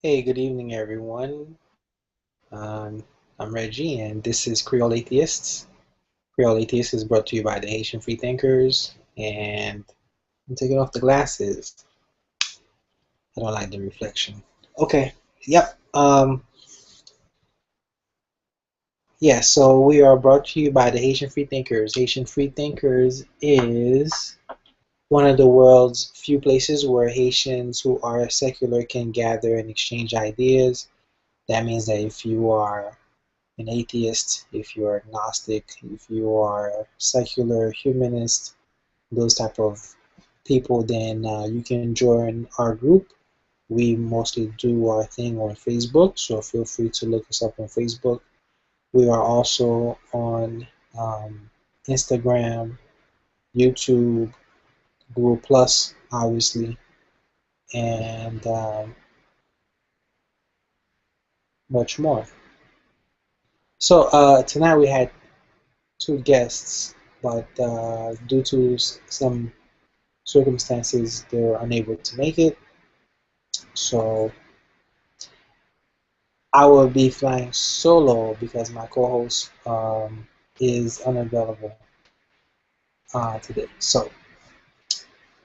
Hey, good evening, everyone. Um, I'm Reggie, and this is Creole Atheists. Creole Atheists is brought to you by the Haitian Free Thinkers, and I'm taking off the glasses. I don't like the reflection. Okay, yep. Yeah, so we are brought to you by the Haitian Free Thinkers. Haitian Free Thinkers is one of the world's few places where Haitians who are secular can gather and exchange ideas. That means that if you are an atheist, if you're agnostic, if you are secular humanist, those type of people, then you can join our group. We mostly do our thing on Facebook, so feel free to look us up on Facebook. We are also on Instagram, YouTube, Google Plus, obviously, and much more. So tonight we had two guests, but due to some circumstances, they were unable to make it. So I will be flying solo because my co-host is unavailable today. So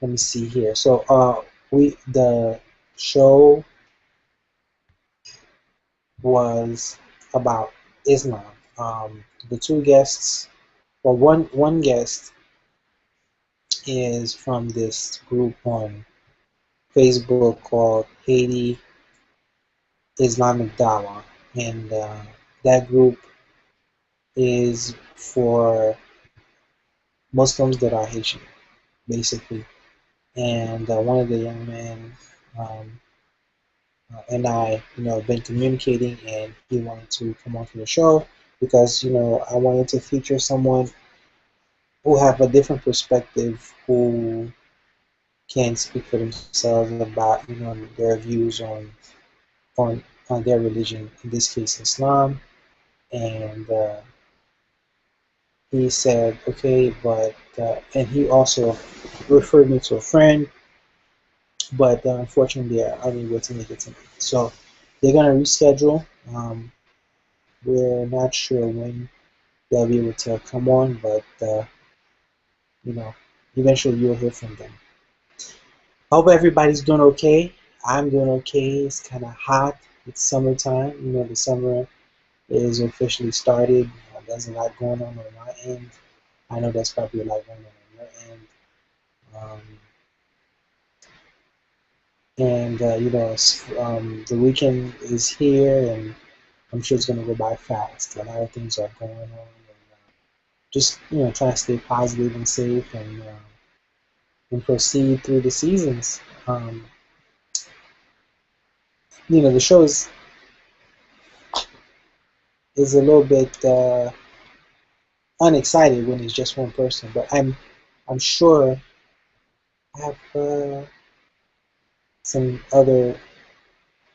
let me see here. So the show was about Islam. The two guests, well, one guest is from this group on Facebook called Haiti Islamic Dawah, and that group is for Muslims that are Haitian, basically. And one of the young men um, and I, have been communicating, and he wanted to come onto the show because, I wanted to feature someone who have a different perspective, who can speak for themselves about, their views on on their religion, in this case, Islam. And he said, okay, but and he also referred me to a friend, but unfortunately they're unable to make it tonight. So they're gonna reschedule. We're not sure when they'll be able to come on, but you know, eventually you'll hear from them. Hope everybody's doing okay. I'm doing okay. It's kind of hot. It's summertime. The summer is officially started. There's a lot going on my end. I know there's probably a lot going on your end. Um, and the weekend is here, and I'm sure it's going to go by fast. A lot of things are going on, and just try to stay positive and safe, and proceed through the seasons. The show is a little bit unexcited when it's just one person, but I'm sure I have some other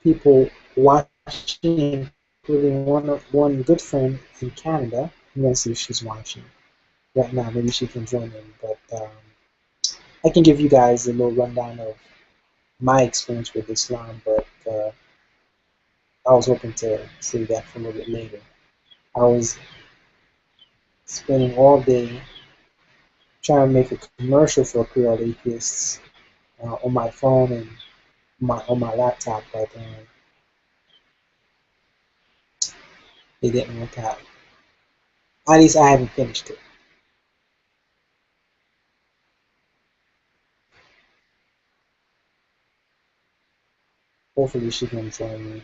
people watching, including one good friend in Canada. I'm gonna see if she's watching right now. Maybe she can join in, but I can give you guys a little rundown of my experience with Islam, but I was hoping to save that for a little bit later. I was spending all day trying to make a commercial for Creole Atheists on my phone and on my laptop, but it didn't work out. At least I haven't finished it. Hopefully she can join me.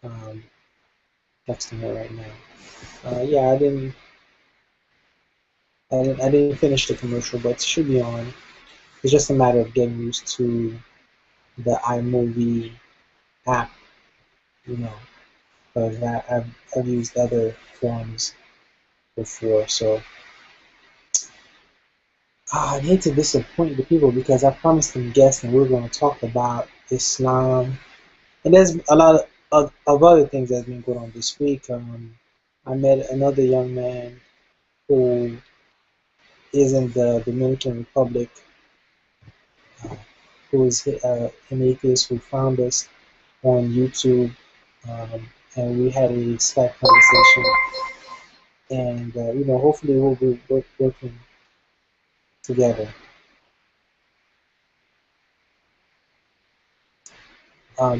Um, Texting her right now. Yeah, I didn't finish the commercial, but it should be on. It's just a matter of getting used to the iMovie app, you know, because I've used other forms before. So I hate to disappoint the people because I promised them guests and we are going to talk about Islam. And there's a lot of other things that's been going on this week. I met another young man who is in the Dominican Republic, uh, who is an atheist who found us. on YouTube, and we had a Skype conversation, and hopefully we'll be working together,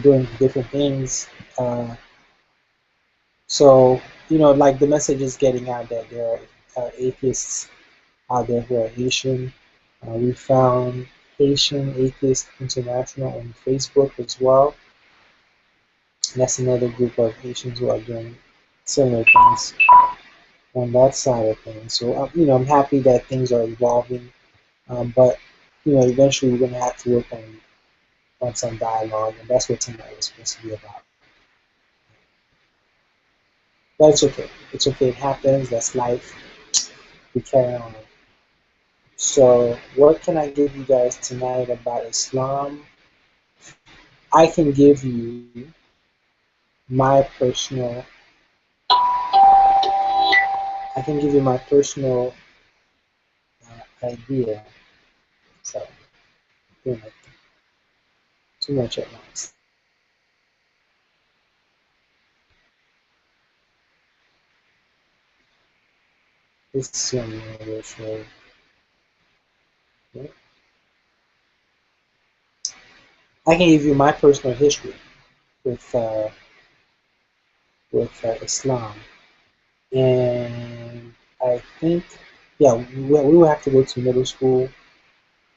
doing different things. Uh, so like the message is getting out that there are atheists out there who are Haitian. We found Haitian Atheist International on Facebook as well. And that's another group of Haitians who are doing similar things on that side of things. So, I'm happy that things are evolving, but eventually we're going to have to work on some dialogue, and that's what tonight is supposed to be about. But it's okay. It's okay. It happens. That's life. We carry on. So, what can I give you guys tonight about Islam? I can give you my personal. I can give you my personal idea. So, too much at once. This is universal. I can give you my personal history with Islam, and I think we will have to go to middle school,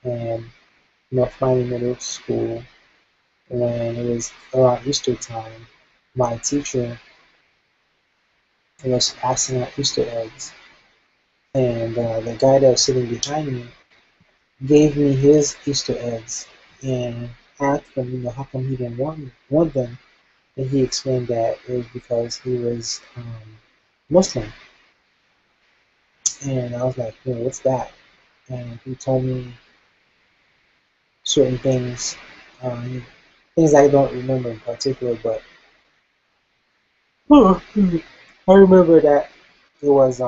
and finally middle school when it was around Easter time. My teacher was passing out Easter eggs, and the guy that was sitting behind me gave me his Easter eggs and asked him, how come he didn't want them? And he explained that it was because he was Muslim. And I was like, what's that? And he told me certain things, things I don't remember in particular, but I remember that it was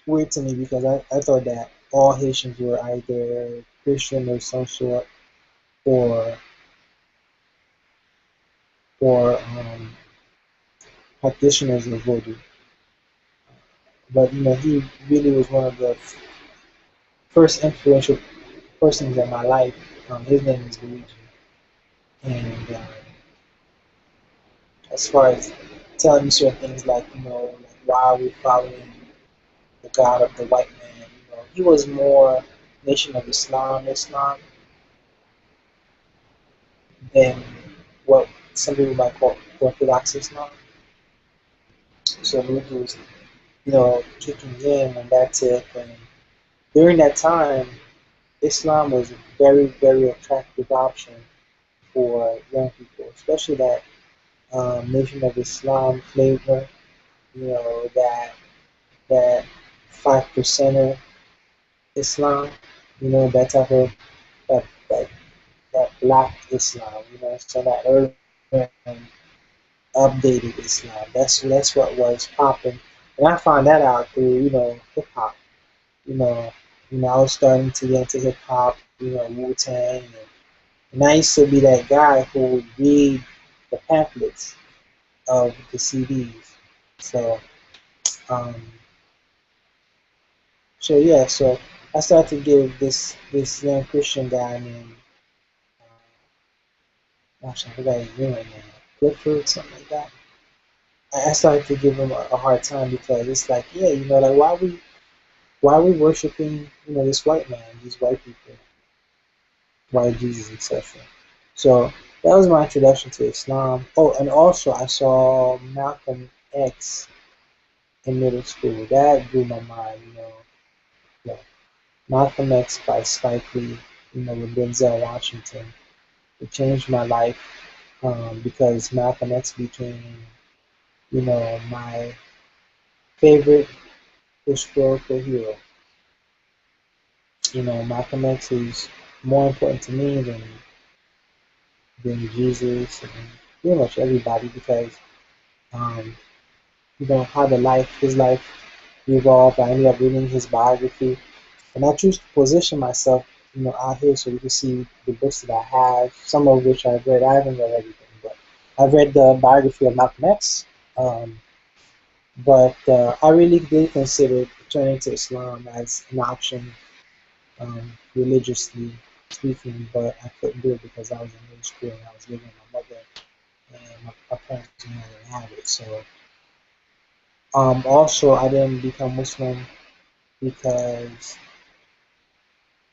weird to me because I thought that all Haitians were either Christian of some sort or practitioners of voodoo. But he really was one of the first influential persons in my life. His name is Luigi, and as far as telling me certain things like like why are we following the God of the white man? He was more Nation of Islam than what some people might call Orthodox Islam. So Luigi was kicking in on that tip, and during that time, Islam was a very, very attractive option for young people, especially that Nation of Islam flavor, that 5%er Islam, that type of that, that, that black Islam, so that urban, updated Islam. That's what was popping, and I found that out through hip hop. You know, I was starting to get into hip hop, Wu Tang, and I used to be that guy who would read the pamphlets of the CDs. So, um, so I started to give this young Christian guy named, gosh, I forgot his name right now, Clifford, something like that. I started to give him a hard time because it's like, yeah, like why are we worshiping, this white man, these white people, white Jesus, etc. So that was my introduction to Islam. Oh, and also I saw Malcolm X in middle school. That blew my mind, yeah. Malcolm X by Spike Lee, with Denzel Washington. It changed my life because Malcolm X became, my favorite historical hero. Malcolm X is more important to me than Jesus and pretty much everybody because um, how his life evolved. I ended up reading his biography, and I choose to position myself, out here so you can see the books that I have, some of which I've read. I haven't read everything, but I've read the biography of Malcolm X, um, but I really did consider turning to Islam as an option, religiously speaking, but I couldn't do it because I was in middle school and I was living with my mother, and my parents didn't have it. So, also, I didn't become Muslim because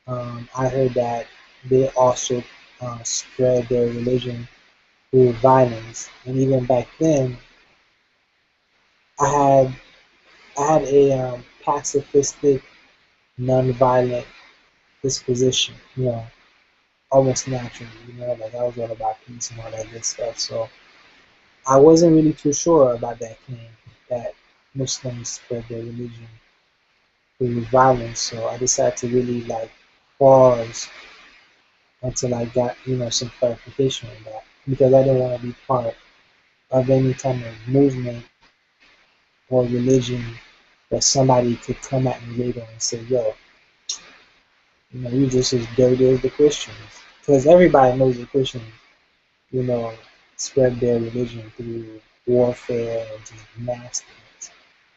I heard that they also spread their religion through violence, and even back then, I had I had a pacifistic, non-violent disposition, almost naturally, like I was all about peace and all that good stuff. So I wasn't really too sure about that claim that Muslims spread their religion through violence. So I decided to really like pause until I got, some clarification on that because I didn't want to be part of any kind of movement or religion that somebody could come at me later and say, yo, you just as dirty as the Christians. Because everybody knows the Christians, you know, spread their religion through warfare and just nastiness.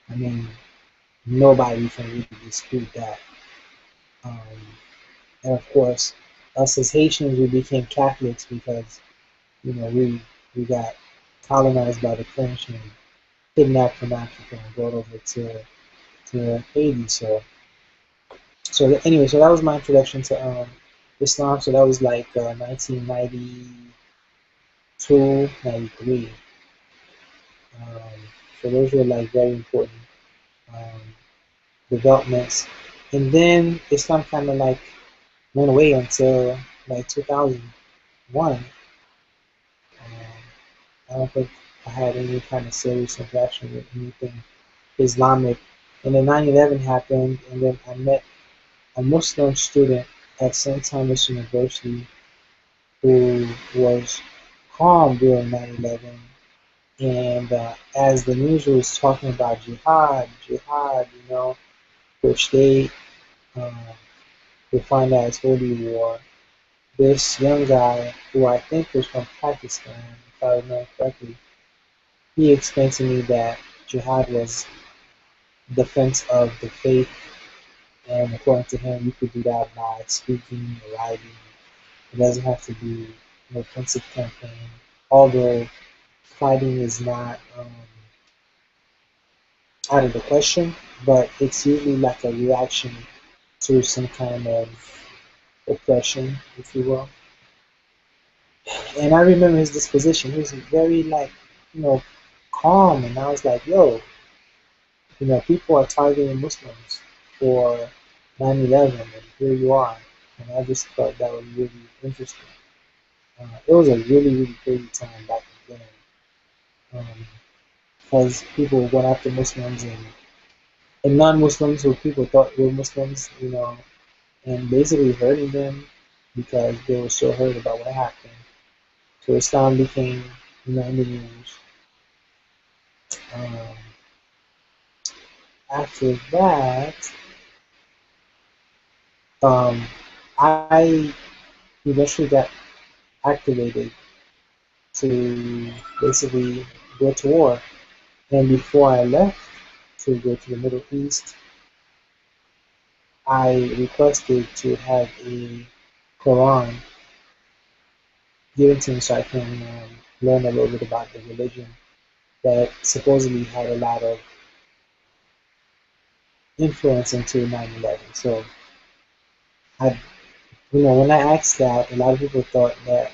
I mean, nobody can really dispute that. Um, and of course, us as Haitians, we became Catholics because, we got colonized by the French and kidnapped from Africa and brought over to Haiti. Anyway, so that was my introduction to Islam. So that was like 1992, 93. Um, so those were like very important um, developments. And then Islam kind of like went away until like 2001. I don't think I had any kind of serious interaction with anything Islamic. And then 9/11 happened, and then I met a Muslim student at St. Thomas University who was calm during 9/11. And as the news was talking about jihad, which they uh, defined as holy war, this young guy, who I think was from Pakistan, if I remember correctly, he explained to me that jihad was defense of the faith, and according to him, you could do that by speaking or writing. It doesn't have to be an offensive campaign, although fighting is not out of the question, but it's usually like a reaction to some kind of oppression, if you will. And I remember his disposition. He was very like, you know, calm, and I was like, yo, people are targeting Muslims for 9/11, and here you are. And I just thought that was really interesting. It was a really, really crazy time back then, because people went after Muslims and non-Muslims who people thought were Muslims, and basically hurting them because they were so hurt about what happened. So Islam became, in the news. Um, After that, um, I eventually got activated to basically go to war. And before I left to go to the Middle East, I requested to have a Quran given to me so I can learn a little bit about the religion that supposedly had a lot of influence into 9/11. So I, when I asked that, a lot of people thought that,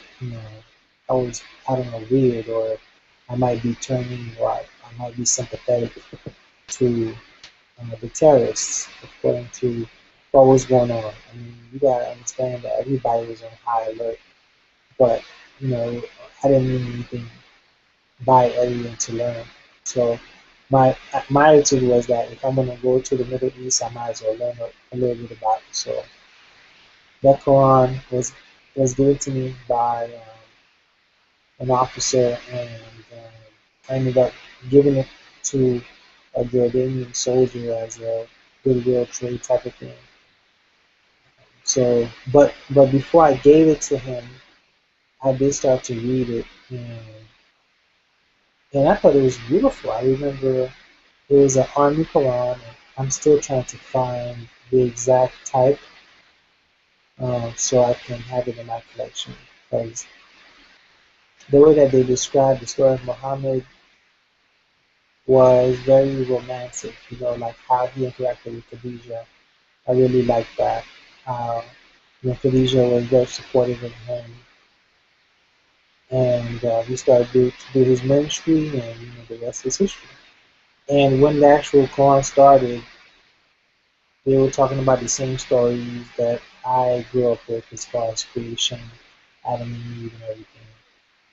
I was, I don't know, weird, or I might be turning, or I might be sympathetic to the terrorists, according to what was going on. I mean, you gotta understand that everybody was on high alert, but, I didn't mean anything by everyone to learn. So my attitude was that if I'm gonna go to the Middle East, I might as well learn a little bit about it. So that Quran was given to me by an officer, and I ended up giving it to a Jordanian soldier as a goodwill trade type of thing. So, but before I gave it to him, I did start to read it, and and I thought it was beautiful. I remember it was an army Quran, and I'm still trying to find the exact type so I can have it in my collection. Because the way that they described the story of Muhammad was very romantic, like how he interacted with Khadija. I really liked that. How Khadija was very supportive of him, and he started to do his ministry, and the rest is history. And when the actual Quran started, they were talking about the same stories that I grew up with as far as creation, Adam and Eve, and everything.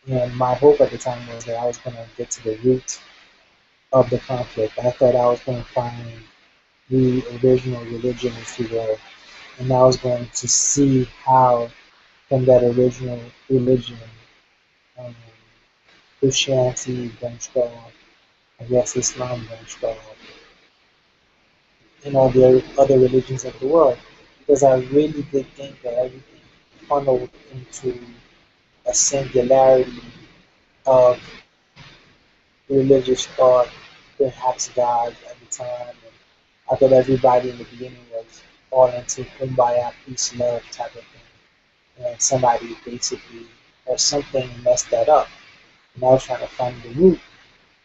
And my hope at the time was that I was going to get to the root of the conflict. I thought I was going to find the original religion, if you will, and I was going to see how, from that original religion, um, Christianity branched off, I guess Islam branched off, and all the other religions of the world, because I really did think that everything funneled into a singularity of religious thought, perhaps God at the time. And I thought everybody in the beginning was all into kumbaya, peace, love type of thing. And somebody basically, or something messed that up. And I was trying to find the root.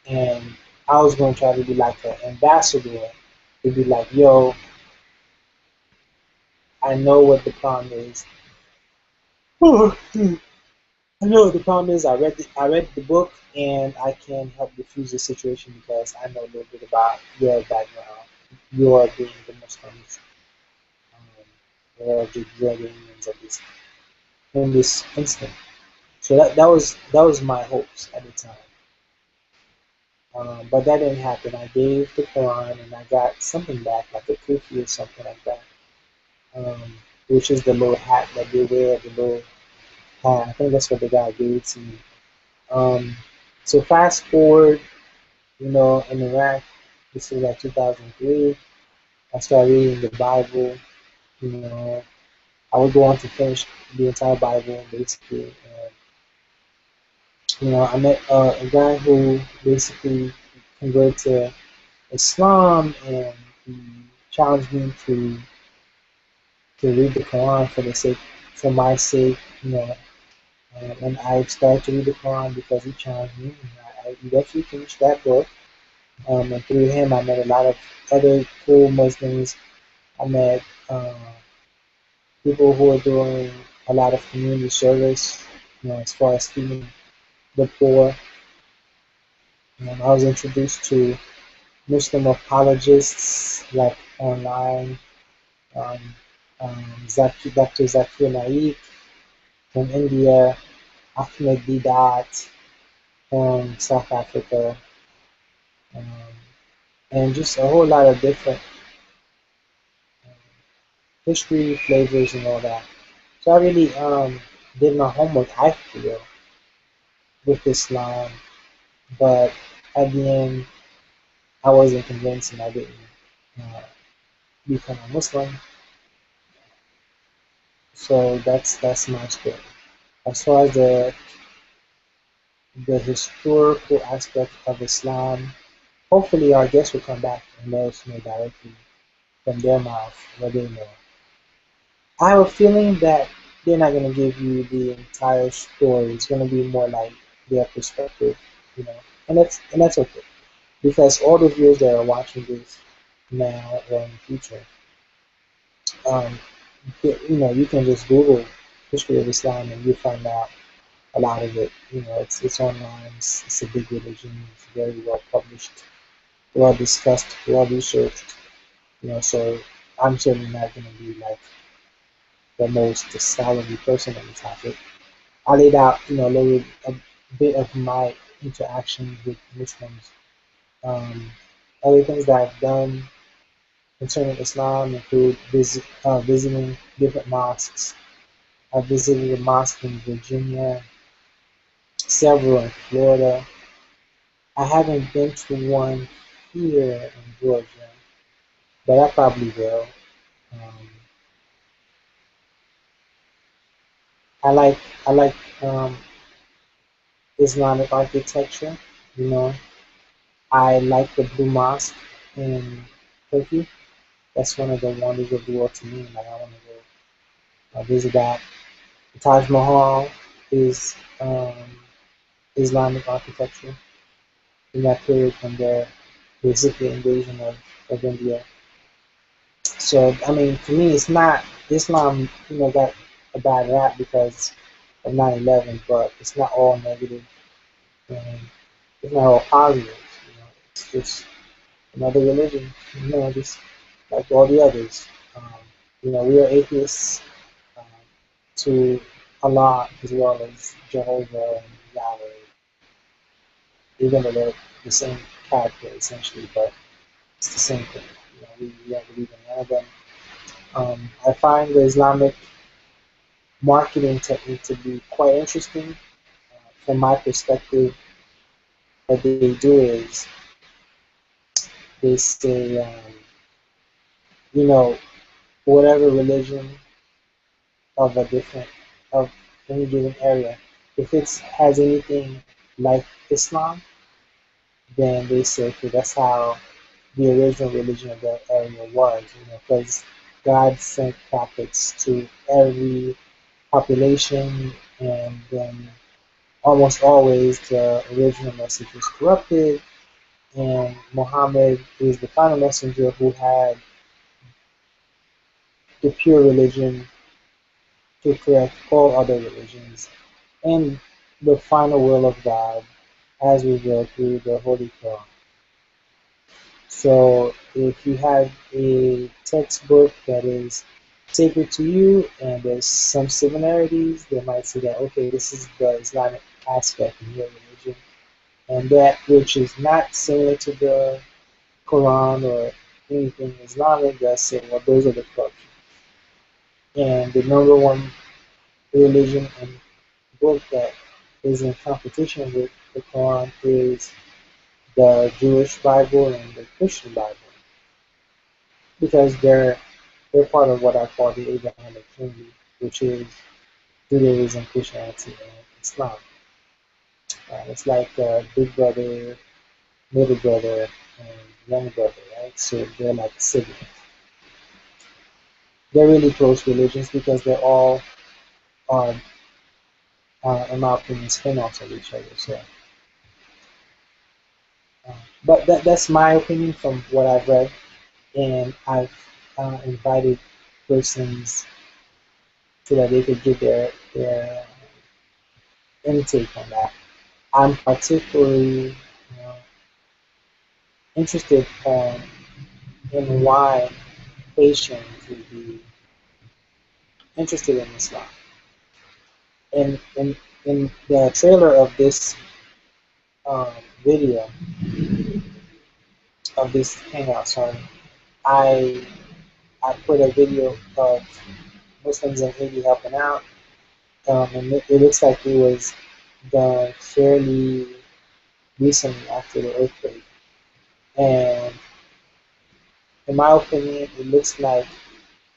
And I was going to try to be like an ambassador to be like, yo, I know what the problem is. I know what the problem is. I read the book, and I can help diffuse the situation because I know a little bit about your background. Your being the Muslims, or the Jordanians of this in this instant. So that was my hopes at the time. But that didn't happen. I gave the Quran and I got something back, like a kufi or something like that, um, which is the little hat that they wear, the little hat. I think that's what the guy gave to me. Um, so fast forward, in Iraq, this was like 2003. I started reading the Bible. You know, I would go on to finish the entire Bible basically. And, I met a guy who basically converted to Islam, and he challenged me to read the Quran for my sake. And I started to read the Quran because he challenged me. And I eventually finished that book. And through him, I met a lot of other cool Muslims. I met people who are doing a lot of community service, as far as feeding the poor. I was introduced to Muslim apologists like online, um, Dr. Zakir Naik from India, Ahmed Didat from South Africa, um, and just a whole lot of different um, history, flavors, and all that. So I really did my homework, I feel, with Islam, but at the end, I wasn't convinced, and I didn't uh, become a Muslim. So that's my story. As far as the historical aspect of Islam, hopefully our guests will come back and let us know directly from their mouth what they know. I have a feeling that they're not going to give you the entire story. It's going to be more like their perspective, and that's okay because all the viewers that are watching this now or in the future, um, you can just Google history of Islam and you'll find out a lot of it. It's online. It's a big religion. It's very well published, well discussed, well researched. So I'm certainly not going to be like the most scholarly person on the topic. I laid out, a bit of my interaction with Muslims. Um, Other things that I've done concerning Islam include visiting different mosques. I visited a mosque in Virginia, several in Florida. I haven't been to one here in Georgia, but I probably will. Um, I like I like Islamic architecture. You know, I like the Blue Mosque in Turkey. That's one of the wonders of the world to me. Like, I want to go visit that. The Taj Mahal is Islamic architecture in that period when they're basically invasion of India. So I mean, for me, it's not Islam. Got a bad rap because of 9/11, but it's not all negative and it's not all positive. It's just another religion. Just like all the others. Um, we are atheists um, to Allah as well as Jehovah and Yahweh, even though they're the same character essentially, but it's the same thing. We don't believe in none of them. I find the Islamic marketing technique to be quite interesting. From my perspective, what they do is they say, whatever religion of a different of any given area, if it has anything like Islam, then they say, okay, that's how the original religion of that area was. Because God sent prophets to every population, and then almost always the original message was corrupted, and Muhammad is the final messenger who had the pure religion to correct all other religions and the final will of God as revealed through the Holy Quran. So if you have a textbook that is sacred to you and there's some similarities, they might say that, okay, this is the Islamic aspect in your religion. And that which is not similar to the Quran or anything Islamic, they'll say, well, those are the corruptions. And the number one religion and book that is in competition with the Quran is the Jewish Bible and the Christian Bible, because they're part of what I call the Abrahamic Trinity, which is Judaism, Christianity, and Islam. It's like big brother, middle brother, and young brother, right? So they're like siblings. They're really close religions because they're all, um, in my opinion, spin-offs of each other. So, uh, but that's my opinion from what I've read, and I've invited persons so that they could give their intake on that. I'm particularly interested in why Haitians would be interested in Islam. In the trailer of this um, video, of this hangout, sorry, I I put a video of Muslims in Haiti helping out, and it looks like it was done fairly recently after the earthquake. And in my opinion, it looks like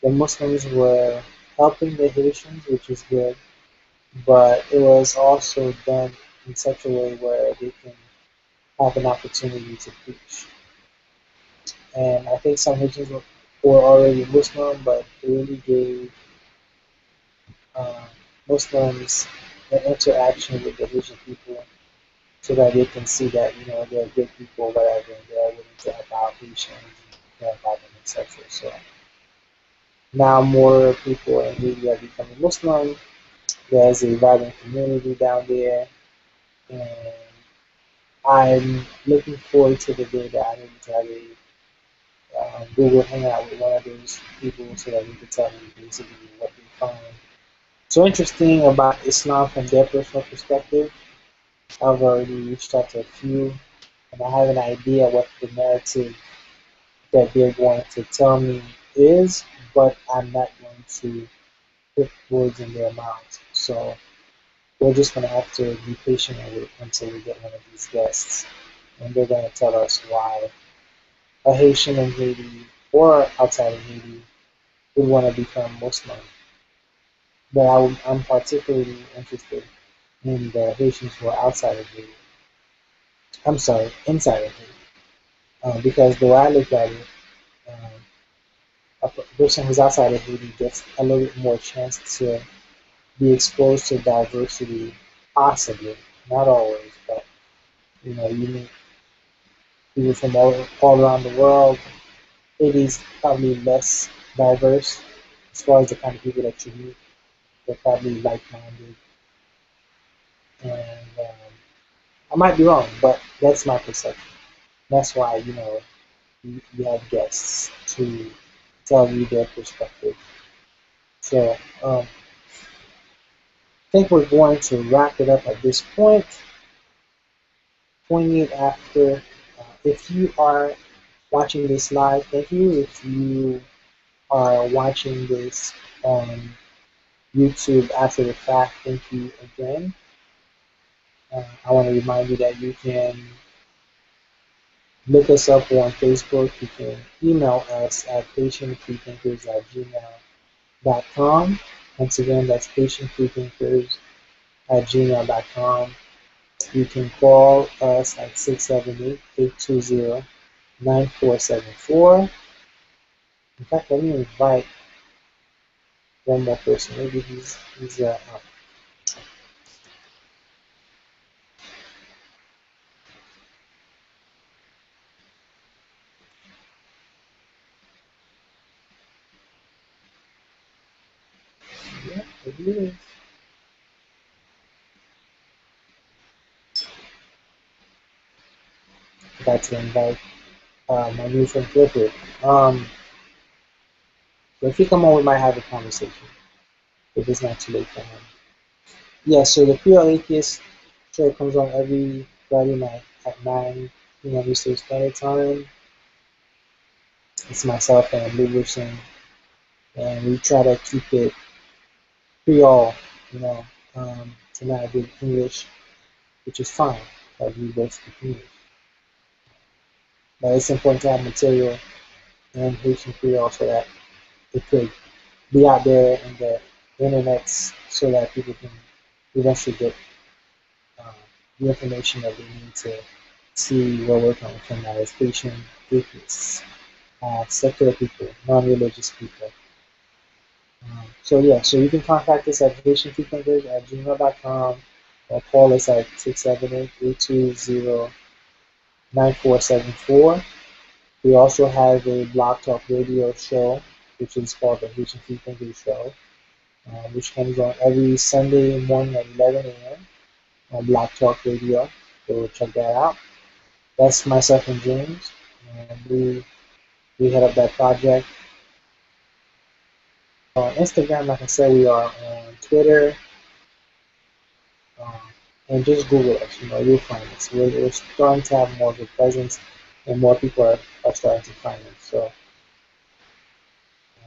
the Muslims were helping the Haitians, which is good, but it was also done in such a way where they can have an opportunity to preach. And I think some Haitians were already Muslim, but they really gave uh, Muslims an interaction with the Haitian people so that they can see that, they're good people, whatever, and they're willing to help out Haitians and care about them, etc. So now more people in Haiti are becoming Muslim. There's a vibrant community down there, and I'm looking forward to the day that I'm able to have a Google Hangout with one of those people so that we can tell them basically what they find so interesting about Islam from their personal perspective. I've already reached out to a few, and I have an idea what the narrative that they're going to tell me is, but I'm not going to put words in their mouths. So we're just going to have to be patient and wait until we get one of these guests, and they're going to tell us why a Haitian in Haiti or outside of Haiti would want to become Muslim. But I'm particularly interested in the Haitians who are outside of Haiti. I'm sorry, inside of Haiti. Because the way I look at it, a person who's outside of Haiti gets a little bit more chance to be exposed to diversity, possibly, not always, but you meet people from all around the world. It is probably less diverse as far as the kind of people that you meet. They're probably like-minded, and I might be wrong, but that's my perception. That's why you have guests to tell you their perspective. So I think we're going to wrap it up at this point. 28 after. If you are watching this live, thank you. If you are watching this on YouTube after the fact, thank you again. I want to remind you that you can look us up on Facebook. You can email us at patientfreethinkers@gmail.com. Once again, that's patientfreethinkers@gmail.com. You can call us at 678-820-9474. In fact, let me invite one more person. Maybe he's yeah, maybe he is. I'd like to invite my new friend Clifford. So if you come on, we might have a conversation. If it's not too late for him. Yeah, so the Creole Atheist show comes on every Friday night at 9 p.m. Eastern Standard Time. It's myself and Lucas, and we try to keep it Creole, you know, to not do English, which is fine, because we both speak English. But it's important to have material in Haitian Creole so that it could be out there in the internets so that people can eventually get uh, the information that they need to see where we're coming from as Haitian atheists, secular people, non-religious people. So yeah, so you can contact us at haitianfreethinkers@gmail.com or call us at 678-820-9474. We also have a Blog Talk Radio show, which is called the Haitian Freethinkers Show, which comes on every Sunday morning at 11 a.m. on Blog Talk Radio. So check that out. That's myself and James, and we head up that project on Instagram. Like I said, we are on Twitter, um, and just Google us. You'll find us. We're starting to have more of a presence, and more people are starting to find us. So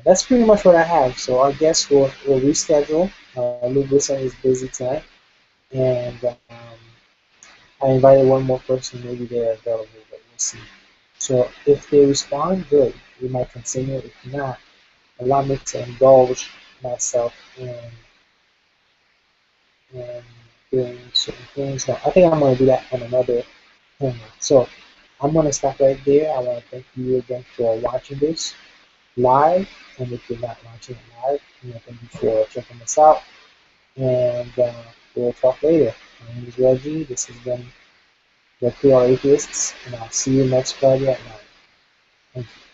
that's pretty much what I have. So our guests will reschedule. Lou Wilson is busy tonight, and I invited one more person. Maybe they're available, but we'll see. So if they respond, good. We might continue. If not, allow me to indulge myself in doing certain things. Now, I think I'm going to do that on another panel. So I'm going to stop right there. I want to thank you again for watching this live. And if you're not watching it live, thank you for checking this out. And we'll talk later. My name is Reggie. This has been the Creole Atheists, and I'll see you next Friday at 9. Thank you.